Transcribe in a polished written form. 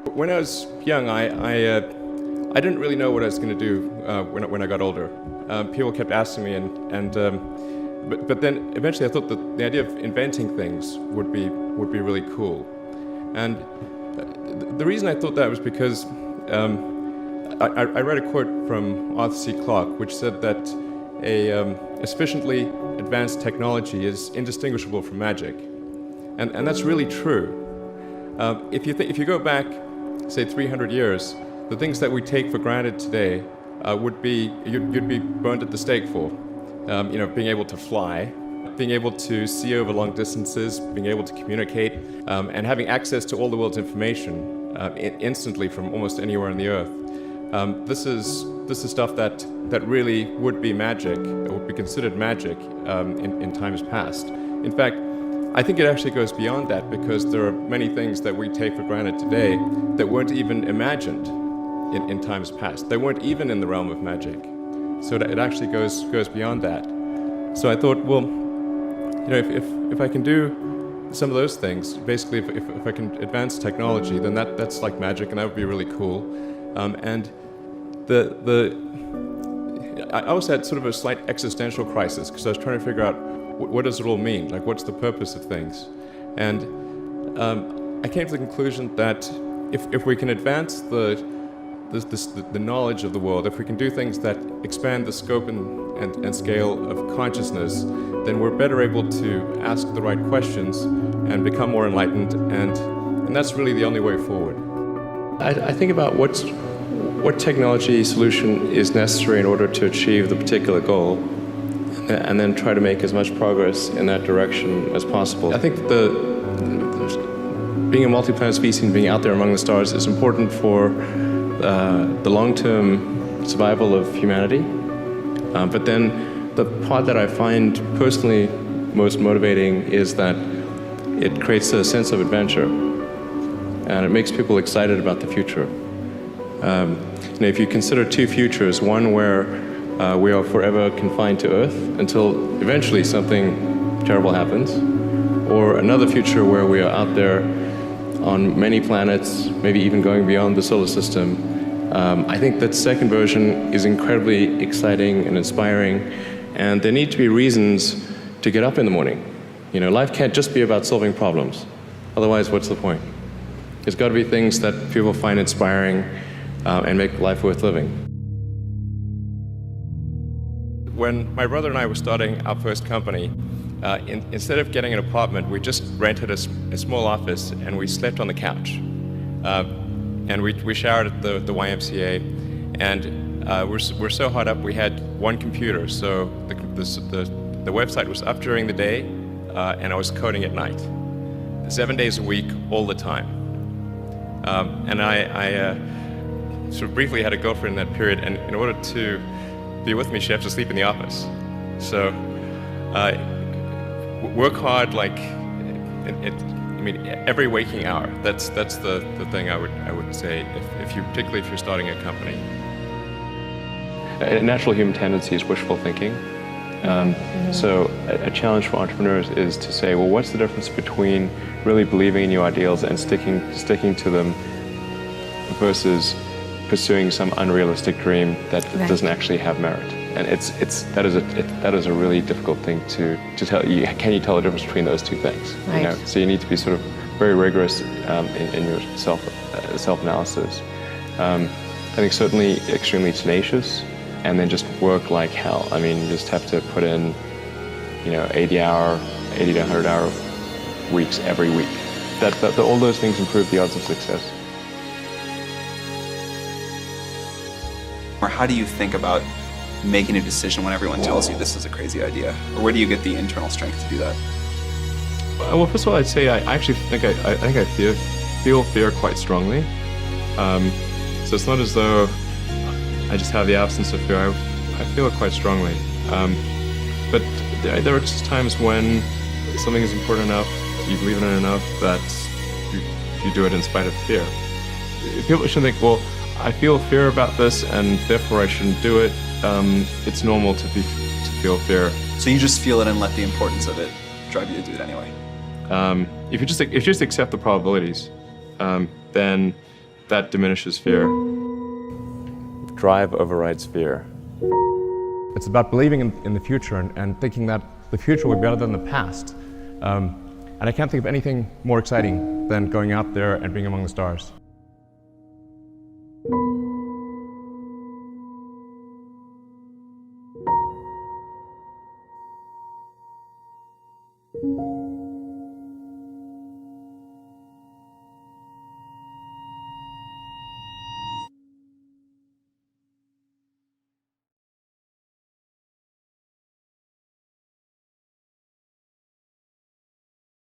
When I was young, I didn't really know what I was going to do when I got older. People kept asking me, but then eventually I thought that the idea of inventing things would be really cool. And the reason I thought that was because I read a quote from Arthur C. Clarke, which said that a sufficiently advanced technology is indistinguishable from magic, and that's really true. If you go back, say 300 years, the things that we take for granted today would be you'd be burned at the stake for. Being able to fly, being able to see over long distances, being able to communicate, and having access to all the world's information instantly from almost anywhere on the earth. This is stuff that really would be magic, or would be considered magic in times past. In fact, I think it actually goes beyond that, because there are many things that we take for granted today that weren't even imagined in times past. They weren't even in the realm of magic. So it actually goes beyond that. So I thought, well, if I can do some of those things, basically if I can advance technology, then that's like magic, and that would be really cool. And I also had sort of a slight existential crisis, because I was trying to figure out what does it all mean? Like, what's the purpose of things? And I came to the conclusion that if we can advance the knowledge of the world, if we can do things that expand the scope and scale of consciousness, then we're better able to ask the right questions and become more enlightened, and that's really the only way forward. I think about what technology solution is necessary in order to achieve the particular goal, and then try to make as much progress in that direction as possible. I think being a multi-planet species and being out there among the stars is important for the long-term survival of humanity. But then the part that I find personally most motivating is that it creates a sense of adventure, and it makes people excited about the future. If you consider two futures, one where we are forever confined to Earth until eventually something terrible happens, or another future where we are out there on many planets, maybe even going beyond the solar system. I think that second version is incredibly exciting and inspiring, and there need to be reasons to get up in the morning. Life can't just be about solving problems. Otherwise, what's the point? There's got to be things that people find inspiring and make life worth living. When my brother and I were starting our first company, instead of getting an apartment, we just rented a small office, and we slept on the couch. And we showered at the YMCA, and we're so hot up we had one computer, so the website was up during the day, and I was coding at night, 7 days a week, all the time. And I sort of briefly had a girlfriend in that period, and in order to be with me, she had to sleep in the office. So work hard, like every waking hour. That's the thing I would say particularly if you're starting a company. A natural human tendency is wishful thinking. So a challenge for entrepreneurs is to say, well, what's the difference between really believing in your ideals and sticking to them versus pursuing some unrealistic dream that doesn't actually have merit? And that is a really difficult thing to tell you. Can you tell the difference between those two things? Right. So you need to be sort of very rigorous in your self-analysis. I think certainly extremely tenacious, and then just work like hell. You just have to put in 80 to 100 hour weeks every week. All those things improve the odds of success. Or how do you think about making a decision when everyone tells you this is a crazy idea? Or where do you get the internal strength to do that? Well, first of all, I'd say I actually think I feel fear quite strongly. So it's not as though I just have the absence of fear. I feel it quite strongly. But there are just times when something is important enough, you believe in it enough, that you do it in spite of fear. People shouldn't think, well, I feel fear about this, and therefore I shouldn't do it. It's normal to feel fear. So you just feel it and let the importance of it drive you to do it anyway? If you just accept the probabilities, then That diminishes fear. Drive overrides fear. It's about believing in the future and thinking that the future will be better than the past. And I can't think of anything more exciting than going out there and being among the stars.